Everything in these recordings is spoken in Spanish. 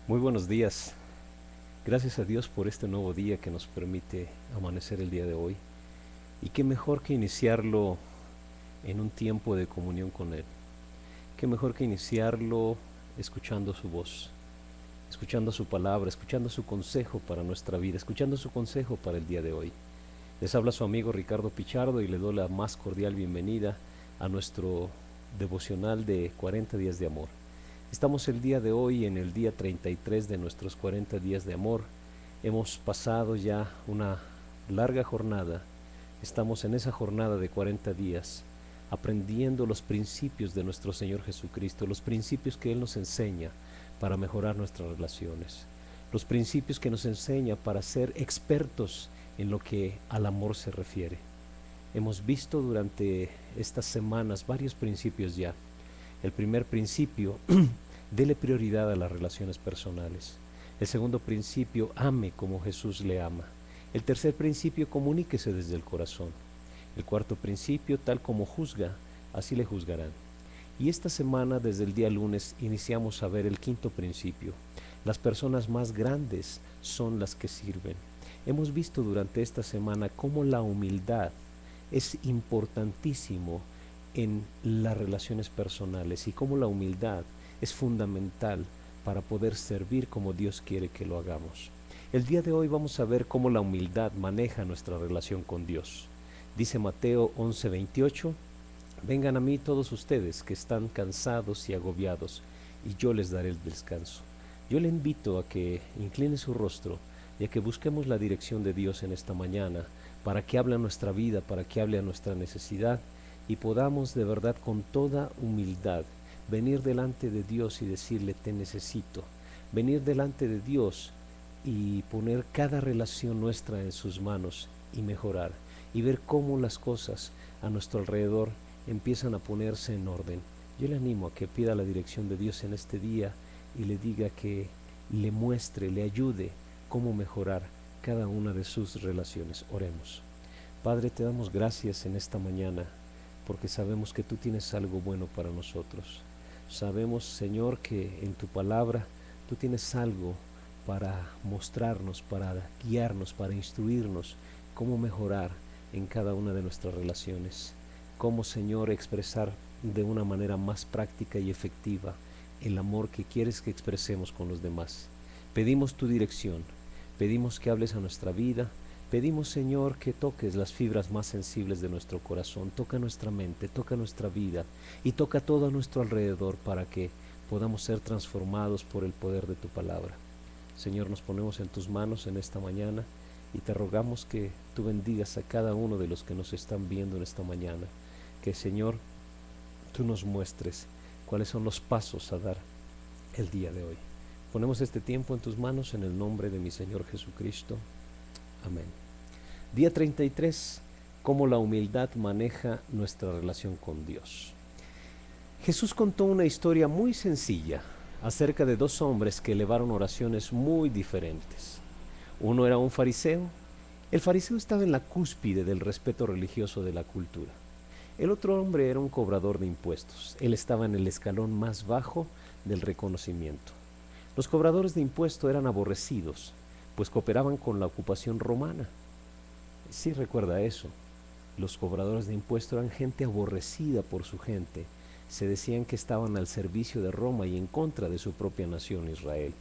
Muy buenos días. Gracias a Dios por este nuevo día que nos permite amanecer el día de hoy. Y qué mejor que iniciarlo en un tiempo de comunión con Él. Qué mejor que iniciarlo escuchando su voz, escuchando su palabra, escuchando su consejo para nuestra vida, escuchando su consejo para el día de hoy. Les habla su amigo Ricardo Pichardo y le doy la más cordial bienvenida a nuestro devocional de 40 días de amor. Estamos el día de hoy en el día 33 de nuestros 40 días de amor. Hemos pasado ya una larga jornada. Estamos en esa jornada de 40 días aprendiendo los principios de nuestro Señor Jesucristo, los principios que Él nos enseña para mejorar nuestras relaciones, los principios que nos enseña para ser expertos en lo que al amor se refiere. Hemos visto durante estas semanas varios principios ya. El primer principio, dele prioridad a las relaciones personales. El segundo principio, ame como Jesús le ama. El tercer principio, comuníquese desde el corazón. El cuarto principio, tal como juzga, así le juzgarán. Y esta semana, desde el día lunes, iniciamos a ver el quinto principio. Las personas más grandes son las que sirven. Hemos visto durante esta semana cómo la humildad es importantísimo en las relaciones personales y cómo la humildad es fundamental para poder servir como Dios quiere que lo hagamos. El día de hoy vamos a ver cómo la humildad maneja nuestra relación con Dios. Dice Mateo 11:28, vengan a mí todos ustedes que están cansados y agobiados, y yo les daré el descanso. Yo le invito a que incline su rostro y a que busquemos la dirección de Dios en esta mañana, para que hable a nuestra vida, para que hable a nuestra necesidad, y podamos de verdad con toda humildad venir delante de Dios y decirle te necesito, venir delante de Dios y poner cada relación nuestra en sus manos y mejorar y ver cómo las cosas a nuestro alrededor empiezan a ponerse en orden. Yo le animo a que pida la dirección de Dios en este día y le diga que le muestre, le ayude cómo mejorar cada una de sus relaciones. Oremos. Padre, te damos gracias en esta mañana porque sabemos que tú tienes algo bueno para nosotros. Sabemos, Señor, que en tu palabra tú tienes algo para mostrarnos, para guiarnos, para instruirnos cómo mejorar en cada una de nuestras relaciones. Cómo, Señor, expresar de una manera más práctica y efectiva el amor que quieres que expresemos con los demás. Pedimos tu dirección, pedimos que hables a nuestra vida. Pedimos, Señor, que toques las fibras más sensibles de nuestro corazón, toca nuestra mente, toca nuestra vida y toca todo a nuestro alrededor para que podamos ser transformados por el poder de tu palabra. Señor, nos ponemos en tus manos en esta mañana y te rogamos que tú bendigas a cada uno de los que nos están viendo en esta mañana. Que, Señor, tú nos muestres cuáles son los pasos a dar el día de hoy. Ponemos este tiempo en tus manos en el nombre de mi Señor Jesucristo. Amén. Día 33. Cómo la humildad maneja nuestra relación con Dios. Jesús contó una historia muy sencilla acerca de dos hombres que elevaron oraciones muy diferentes. Uno era un fariseo. El fariseo estaba en la cúspide del respeto religioso de la cultura. El otro hombre era un cobrador de impuestos. Él estaba en el escalón más bajo del reconocimiento. Los cobradores de impuestos eran aborrecidos, pues cooperaban con la ocupación romana. Sí recuerda eso. Los cobradores de impuestos eran gente aborrecida por su gente. Se decían que estaban al servicio de Roma y en contra de su propia nación, Israel.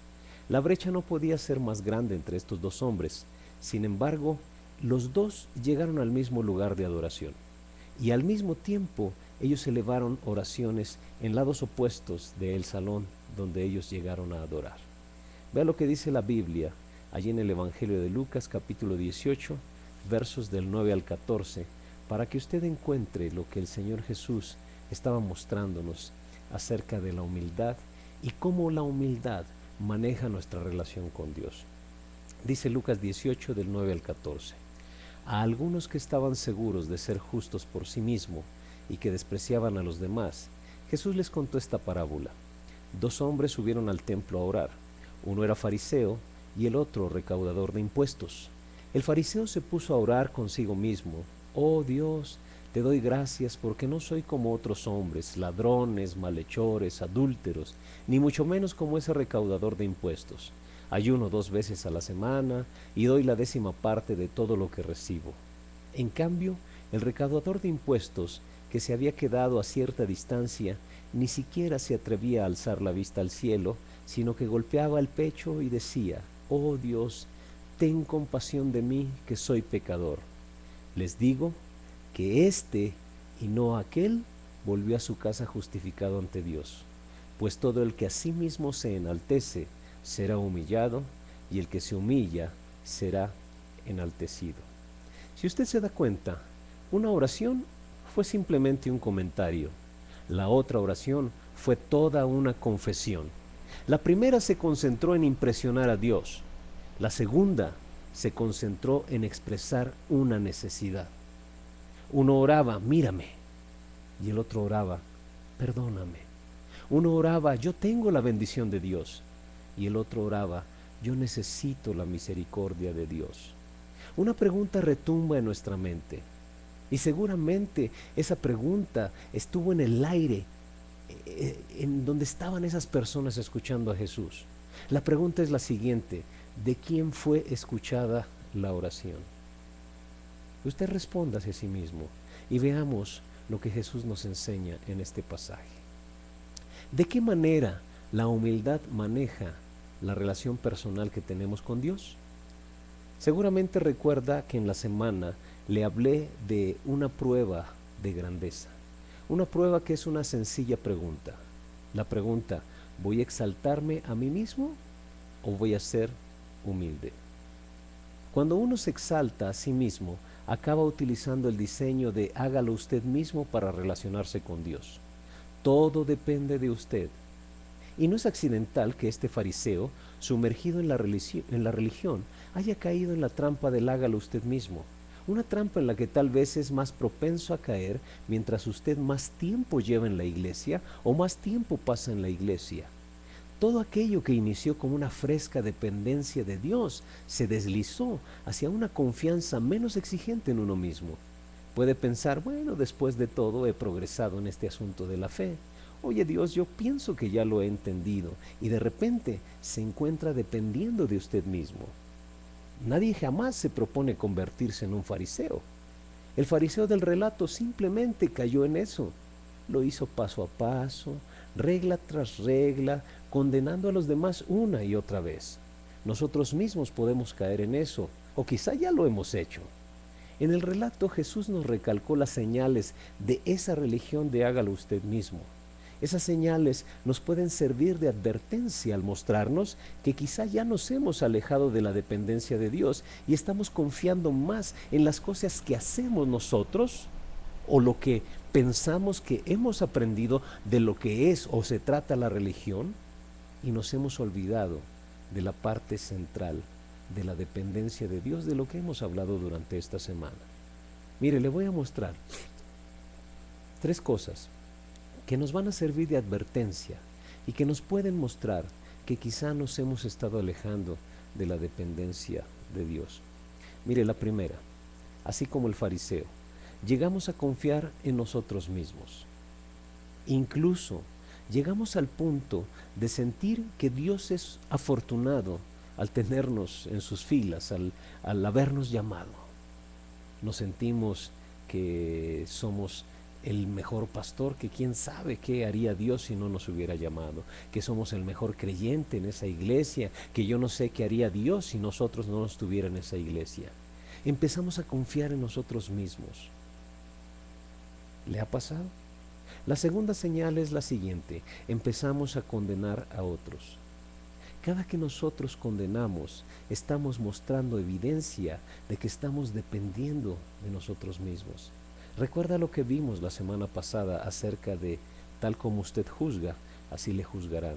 La brecha no podía ser más grande entre estos dos hombres. Sin embargo, los dos llegaron al mismo lugar de adoración. Y al mismo tiempo, ellos elevaron oraciones en lados opuestos del salón donde ellos llegaron a adorar. Vea lo que dice la Biblia, allí en el Evangelio de Lucas, capítulo 18, versos del 9 al 14, para que usted encuentre lo que el Señor Jesús estaba mostrándonos acerca de la humildad y cómo la humildad maneja nuestra relación con Dios. Dice Lucas 18 del 9 al 14. A algunos que estaban seguros de ser justos por sí mismo y que despreciaban a los demás, Jesús les contó esta parábola. Dos hombres subieron al templo a orar. Uno era fariseo y el otro recaudador de impuestos. El fariseo se puso a orar consigo mismo. Oh Dios, Te doy gracias porque no soy como otros hombres, ladrones, malhechores, adúlteros, ni mucho menos como ese recaudador de impuestos. Ayuno 2 veces a la semana y doy la 10ª parte de todo lo que recibo. En cambio, el recaudador de impuestos, que se había quedado a cierta distancia, ni siquiera se atrevía a alzar la vista al cielo, sino que golpeaba el pecho y decía: «Oh Dios, ten compasión de mí, que soy pecador». Les digo que éste y no aquel volvió a su casa justificado ante Dios, pues todo el que a sí mismo se enaltece será humillado, y el que se humilla será enaltecido. Si usted se da cuenta, una oración fue simplemente un comentario, la otra oración fue toda una confesión. La primera se concentró en impresionar a Dios, la segunda se concentró en expresar una necesidad. Uno oraba: «Mírame», y el otro oraba: «Perdóname». Uno oraba: «Yo tengo la bendición de Dios», y el otro oraba: «Yo necesito la misericordia de Dios». Una pregunta retumba en nuestra mente, y seguramente esa pregunta estuvo en el aire, en donde estaban esas personas escuchando a Jesús. La pregunta es la siguiente: ¿de quién fue escuchada la oración? Usted responda hacia sí mismo y veamos lo que Jesús nos enseña en este pasaje. ¿De qué manera la humildad maneja la relación personal que tenemos con Dios? Seguramente recuerda que en la semana le hablé de una prueba de grandeza. Una prueba que es una sencilla pregunta. La pregunta: ¿voy a exaltarme a mí mismo o voy a ser humilde? Cuando uno se exalta a sí mismo, acaba utilizando el diseño de hágalo usted mismo para relacionarse con Dios. Todo depende de usted. Y no es accidental que este fariseo, sumergido en la religión, haya caído en la trampa del hágalo usted mismo. Una trampa en la que tal vez es más propenso a caer mientras usted más tiempo lleva en la iglesia o más tiempo pasa en la iglesia. Todo aquello que inició como una fresca dependencia de Dios se deslizó hacia una confianza menos exigente en uno mismo. Puede pensar: bueno, después de todo he progresado en este asunto de la fe. Oye Dios, yo pienso que ya lo he entendido, y de repente se encuentra dependiendo de usted mismo. Nadie jamás se propone convertirse en un fariseo. El fariseo del relato simplemente cayó en eso. Lo hizo paso a paso, regla tras regla, condenando a los demás una y otra vez. Nosotros mismos podemos caer en eso, o quizá ya lo hemos hecho. En el relato Jesús nos recalcó las señales de esa religión de hágalo usted mismo. Esas señales nos pueden servir de advertencia al mostrarnos que quizá ya nos hemos alejado de la dependencia de Dios y estamos confiando más en las cosas que hacemos nosotros o lo que pensamos que hemos aprendido de lo que es o se trata la religión, y nos hemos olvidado de la parte central de la dependencia de Dios, de lo que hemos hablado durante esta semana. Mire, le voy a mostrar 3 cosas que nos van a servir de advertencia y que nos pueden mostrar que quizá nos hemos estado alejando de la dependencia de Dios. Mire, la primera: así como el fariseo, llegamos a confiar en nosotros mismos. Incluso llegamos al punto de sentir que Dios es afortunado al tenernos en sus filas, al habernos llamado. Nos sentimos que somos el mejor pastor, que quién sabe qué haría Dios si no nos hubiera llamado, que somos el mejor creyente en esa iglesia, que yo no sé qué haría Dios si nosotros no estuviera en esa iglesia. Empezamos a confiar en nosotros mismos. ¿Le ha pasado? La segunda señal es la siguiente: empezamos a condenar a otros. Cada que nosotros condenamos, estamos mostrando evidencia de que estamos dependiendo de nosotros mismos. Recuerda lo que vimos la semana pasada acerca de tal como usted juzga, así le juzgarán.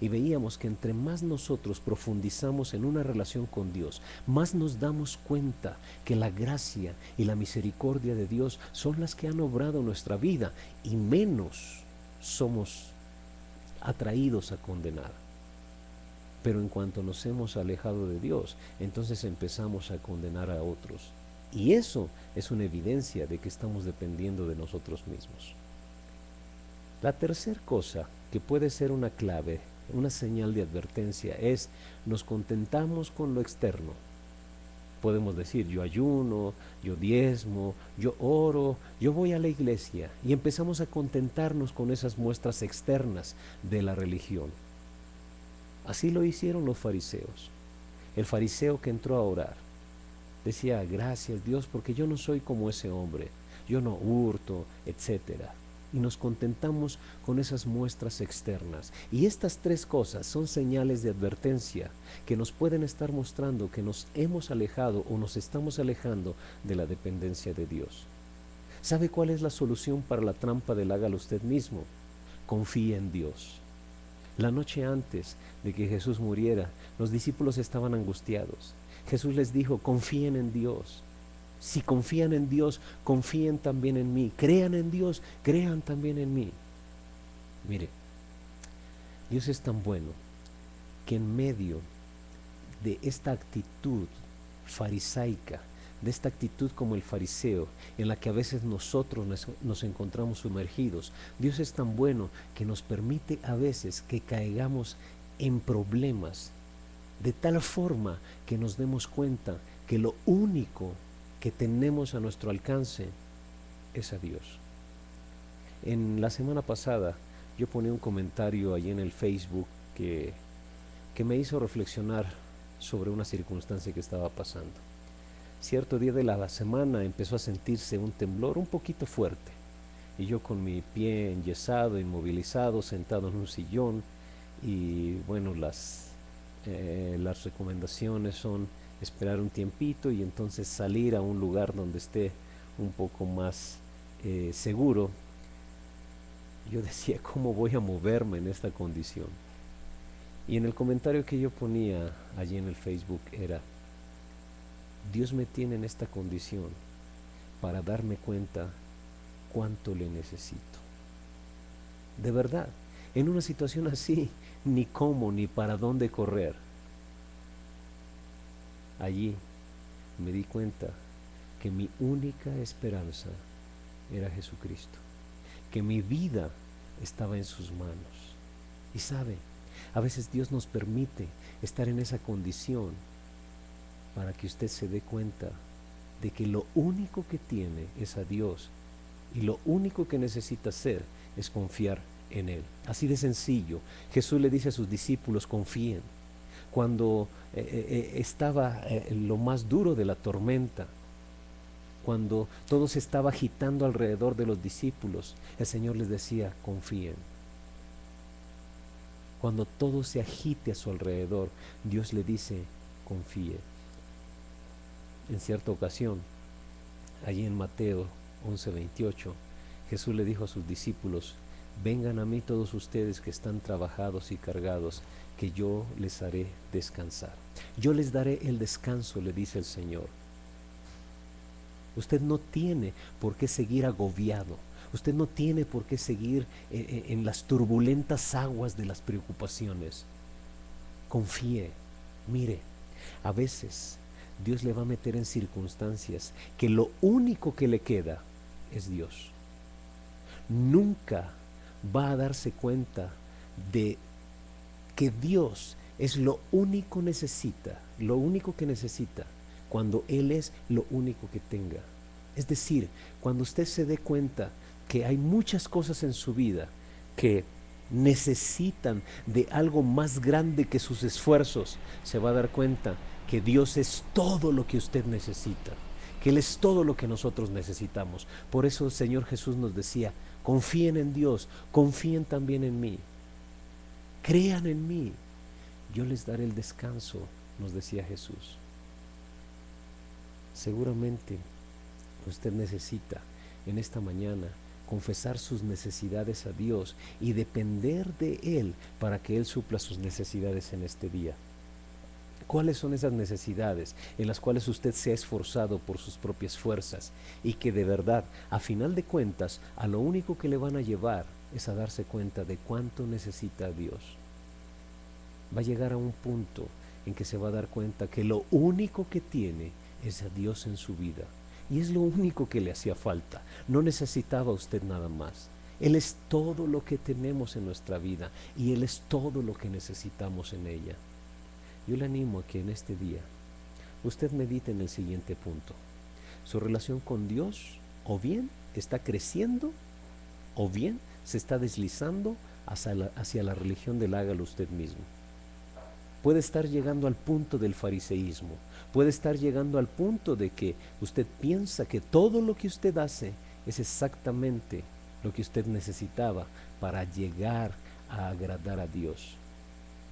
Y veíamos que entre más nosotros profundizamos en una relación con Dios, más nos damos cuenta que la gracia y la misericordia de Dios son las que han obrado nuestra vida, y menos somos atraídos a condenar. Pero en cuanto nos hemos alejado de Dios, entonces empezamos a condenar a otros. Y eso es una evidencia de que estamos dependiendo de nosotros mismos. La tercera cosa que puede ser una clave, una señal de advertencia, es nos contentamos con lo externo. Podemos decir, yo ayuno, yo diezmo, yo oro, yo voy a la iglesia, y empezamos a contentarnos con esas muestras externas de la religión. Así lo hicieron los fariseos. El fariseo que entró a orar decía, gracias Dios, porque yo no soy como ese hombre, yo no hurto, etcétera. Y nos contentamos con esas muestras externas. Y estas tres cosas son señales de advertencia que nos pueden estar mostrando que nos hemos alejado o nos estamos alejando de la dependencia de Dios. ¿Sabe cuál es la solución para la trampa del hágalo usted mismo? Confíe en Dios. La noche antes de que Jesús muriera, los discípulos estaban angustiados. Jesús les dijo, confíen en Dios. Si confían en Dios, confíen también en mí. Crean en Dios, crean también en mí. Mire, Dios es tan bueno que en medio de esta actitud farisaica, de esta actitud como el fariseo, en la que a veces nosotros nos encontramos sumergidos, Dios es tan bueno que nos permite a veces que caigamos en problemas, de tal forma que nos demos cuenta que lo único que tenemos a nuestro alcance es a Dios. En la semana pasada yo ponía un comentario allí en el Facebook que me hizo reflexionar sobre una circunstancia que estaba pasando. Cierto día de la semana empezó a sentirse un temblor un poquito fuerte, y yo con mi pie enyesado, inmovilizado, sentado en un sillón, y bueno, las recomendaciones son esperar un tiempito y entonces salir a un lugar donde esté un poco más seguro. Yo decía, ¿cómo voy a moverme en esta condición? Y en el comentario que yo ponía allí en el Facebook era, Dios me tiene en esta condición para darme cuenta cuánto le necesito. De verdad, en una situación así, ni cómo ni para dónde correr. Allí me di cuenta que mi única esperanza era Jesucristo, que mi vida estaba en sus manos. Y sabe, a veces Dios nos permite estar en esa condición para que usted se dé cuenta de que lo único que tiene es a Dios, y lo único que necesita hacer es confiar en Él. Así de sencillo. Jesús le dice a sus discípulos, confíen. Cuando estaba lo más duro de la tormenta, cuando todo se estaba agitando alrededor de los discípulos, el Señor les decía, confíen. Cuando todo se agite a su alrededor, Dios le dice, confíe. En cierta ocasión, allí en Mateo 11:28, Jesús le dijo a sus discípulos, vengan a mí todos ustedes que están trabajados y cargados, que yo les haré descansar. Yo les daré el descanso, le dice el Señor. Usted no tiene por qué seguir agobiado. Usted no tiene por qué seguir en las turbulentas aguas de las preocupaciones. Confíe. Mire, a veces Dios le va a meter en circunstancias que lo único que le queda es Dios. Nunca va a darse cuenta de que Dios es lo único que necesita cuando Él es lo único que tenga. Es decir, cuando usted se dé cuenta que hay muchas cosas en su vida que necesitan de algo más grande que sus esfuerzos, se va a dar cuenta que Dios es todo lo que usted necesita, que Él es todo lo que nosotros necesitamos. Por eso el Señor Jesús nos decía, confíen en Dios, confíen también en mí, crean en mí, yo les daré el descanso, nos decía Jesús. Seguramente usted necesita en esta mañana confesar sus necesidades a Dios y depender de Él para que Él supla sus necesidades en este día. ¿Cuáles son esas necesidades en las cuales usted se ha esforzado por sus propias fuerzas y que de verdad, a final de cuentas, a lo único que le van a llevar es a darse cuenta de cuánto necesita a Dios? Va a llegar a un punto en que se va a dar cuenta que lo único que tiene es a Dios en su vida. Y es lo único que le hacía falta. No necesitaba usted nada más. Él es todo lo que tenemos en nuestra vida y Él es todo lo que necesitamos en ella. Yo le animo a que en este día usted medite en el siguiente punto. Su relación con Dios o bien está creciendo o bien se está deslizando hacia la religión del hágalo usted mismo. Puede estar llegando al punto del fariseísmo, puede estar llegando al punto de que usted piensa que todo lo que usted hace es exactamente lo que usted necesitaba para llegar a agradar a Dios.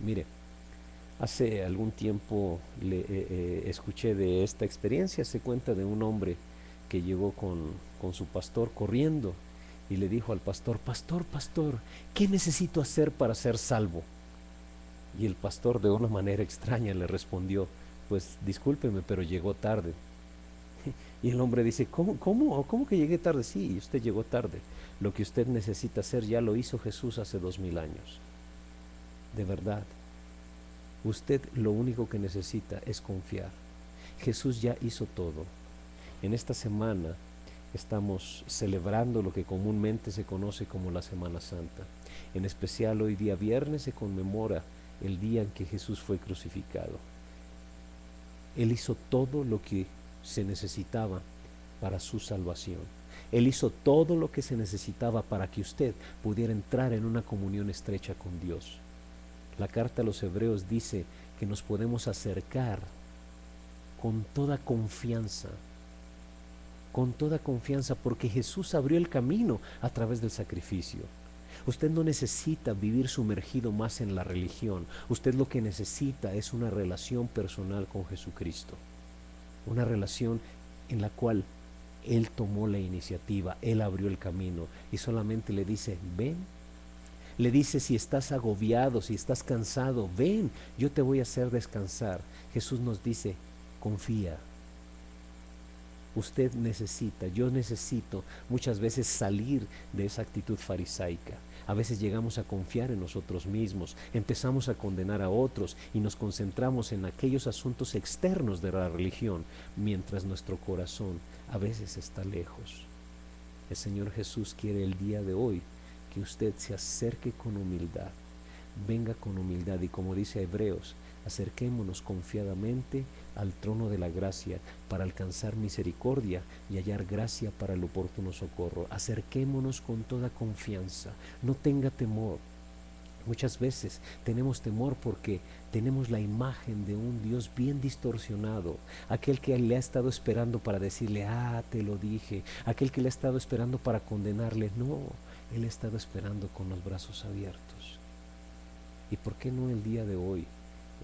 Mire, hace algún tiempo escuché de esta experiencia. Se cuenta de un hombre que llegó con su pastor corriendo y le dijo al pastor: pastor, pastor, ¿qué necesito hacer para ser salvo? Y el pastor, de una manera extraña, le respondió: pues discúlpeme, pero llegó tarde. Y el hombre dice: ¿Cómo que llegué tarde? Sí, usted llegó tarde. Lo que usted necesita hacer ya lo hizo Jesús hace 2000 años. De verdad, usted lo único que necesita es confiar. Jesús ya hizo todo. En esta semana estamos celebrando lo que comúnmente se conoce como la Semana Santa. En especial hoy día viernes se conmemora el día en que Jesús fue crucificado. Él hizo todo lo que se necesitaba para su salvación. Él hizo todo lo que se necesitaba para que usted pudiera entrar en una comunión estrecha con Dios. La carta a los Hebreos dice que nos podemos acercar con toda confianza, porque Jesús abrió el camino a través del sacrificio. Usted no necesita vivir sumergido más en la religión. Usted lo que necesita es una relación personal con Jesucristo. Una relación en la cual Él tomó la iniciativa, Él abrió el camino y solamente le dice: ven. Le dice: si estás agobiado, si estás cansado, ven, yo te voy a hacer descansar. Jesús nos dice: confía. Usted necesita, yo necesito muchas veces salir de esa actitud farisaica. A veces llegamos a confiar en nosotros mismos, empezamos a condenar a otros y nos concentramos en aquellos asuntos externos de la religión, mientras nuestro corazón a veces está lejos. El Señor Jesús quiere el día de hoy que usted se acerque con humildad, venga con humildad y, como dice Hebreos, acerquémonos confiadamente al trono de la gracia para alcanzar misericordia y hallar gracia para el oportuno socorro. Acerquémonos con toda confianza, no tenga temor. Muchas veces tenemos temor porque tenemos la imagen de un Dios bien distorsionado, aquel que le ha estado esperando para decirle: te lo dije, aquel que le ha estado esperando para condenarle. No, Él ha estado esperando con los brazos abiertos. ¿Y por qué no el día de hoy,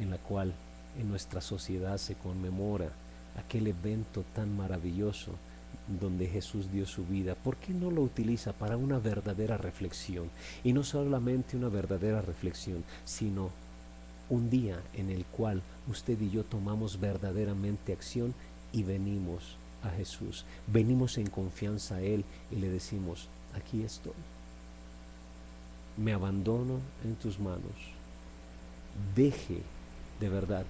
en la cual en nuestra sociedad se conmemora aquel evento tan maravilloso donde Jesús dio su vida, por qué no lo utiliza para una verdadera reflexión? Y no solamente una verdadera reflexión, sino un día en el cual usted y yo tomamos verdaderamente acción y venimos a Jesús, venimos en confianza a Él y le decimos: aquí estoy, me abandono en tus manos. Deje, de verdad,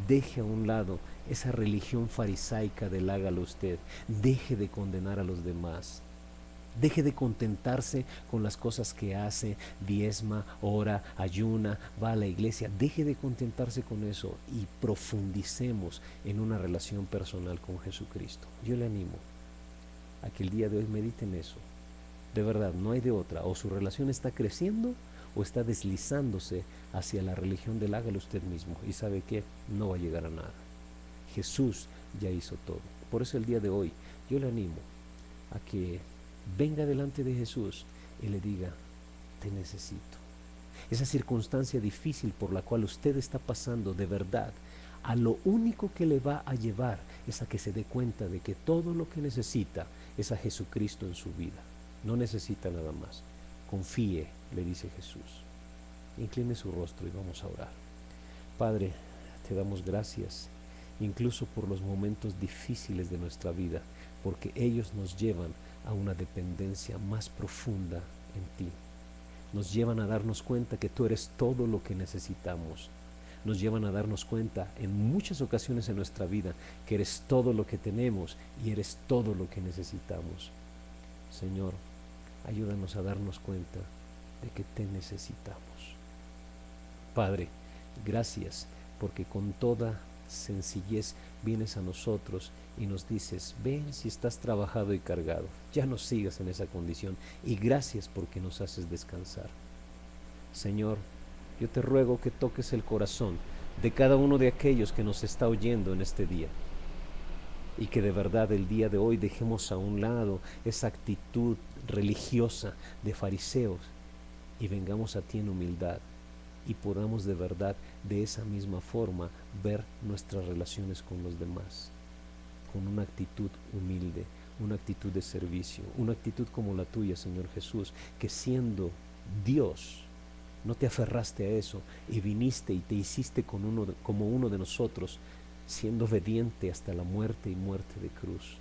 deje a un lado esa religión farisaica del hágalo usted. Deje de condenar a los demás. Deje de contentarse con las cosas que hace, diezma, ora, ayuna, va a la iglesia. Deje de contentarse con eso y profundicemos en una relación personal con Jesucristo. Yo le animo a que el día de hoy medite en eso. De verdad, no hay de otra. O su relación está creciendo o está deslizándose hacia la religión del hágalo usted mismo. Y ¿sabe qué? No va a llegar a nada. Jesús ya hizo todo. Por eso el día de hoy yo le animo a que venga delante de Jesús y le diga: te necesito. Esa circunstancia difícil por la cual usted está pasando, de verdad, a lo único que le va a llevar es a que se dé cuenta de que todo lo que necesita es a Jesucristo en su vida. No necesita nada más. Confíe, le dice Jesús. Incline su rostro y vamos a orar. Padre, te damos gracias, incluso por los momentos difíciles de nuestra vida, porque ellos nos llevan a una dependencia más profunda en ti. Nos llevan a darnos cuenta que tú eres todo lo que necesitamos. nos llevan a darnos cuenta en muchas ocasiones en nuestra vida que eres todo lo que tenemos y eres todo lo que necesitamos. Señor, ayúdanos a darnos cuenta de que te necesitamos. Padre, gracias porque con toda sencillez vienes a nosotros y nos dices, ven si estás trabajado y cargado, ya no sigas en esa condición, y gracias porque nos haces descansar. Señor, yo te ruego que toques el corazón de cada uno de aquellos que nos está oyendo en este día, y que de verdad el día de hoy dejemos a un lado esa actitud religiosa de fariseos y vengamos a ti en humildad y podamos de verdad de esa misma forma ver nuestras relaciones con los demás, con una actitud humilde, una actitud de servicio, una actitud como la tuya, Señor Jesús, que siendo Dios, no te aferraste a eso y viniste y te hiciste como uno de nosotros, siendo obediente hasta la muerte y muerte de cruz,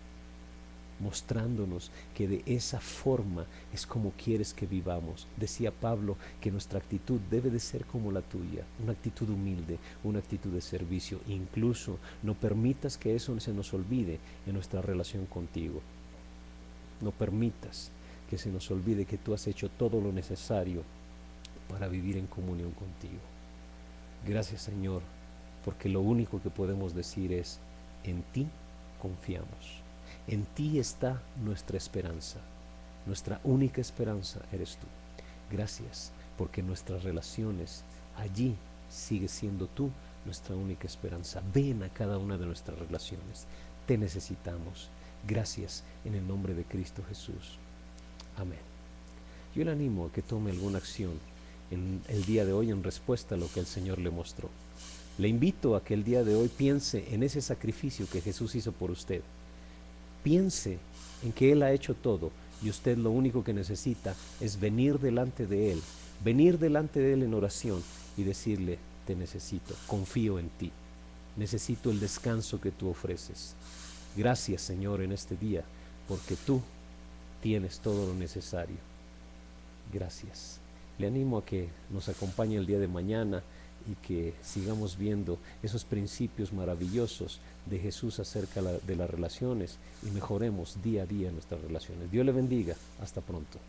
mostrándonos que de esa forma es como quieres que vivamos. Decía Pablo que nuestra actitud debe de ser como la tuya, una actitud humilde, una actitud de servicio. Incluso no permitas que eso se nos olvide en nuestra relación contigo. No permitas que se nos olvide que tú has hecho todo lo necesario para vivir en comunión contigo. Gracias, Señor, porque lo único que podemos decir es, en ti confiamos. En ti está nuestra esperanza. Nuestra única esperanza eres tú. Gracias, porque nuestras relaciones, allí sigue siendo tú nuestra única esperanza. Ven a cada una de nuestras relaciones. Te necesitamos. Gracias en el nombre de Cristo Jesús. Amén. Yo le animo a que tome alguna acción en el día de hoy en respuesta a lo que el Señor le mostró. Le invito a que el día de hoy piense en ese sacrificio que Jesús hizo por usted. Piense en que Él ha hecho todo y usted lo único que necesita es venir delante de Él en oración y decirle, te necesito, confío en ti, necesito el descanso que tú ofreces. Gracias, Señor, en este día, porque tú tienes todo lo necesario. Gracias. Le animo a que nos acompañe el día de mañana y que sigamos viendo esos principios maravillosos de Jesús acerca de las relaciones y mejoremos día a día nuestras relaciones. Dios le bendiga. Hasta pronto.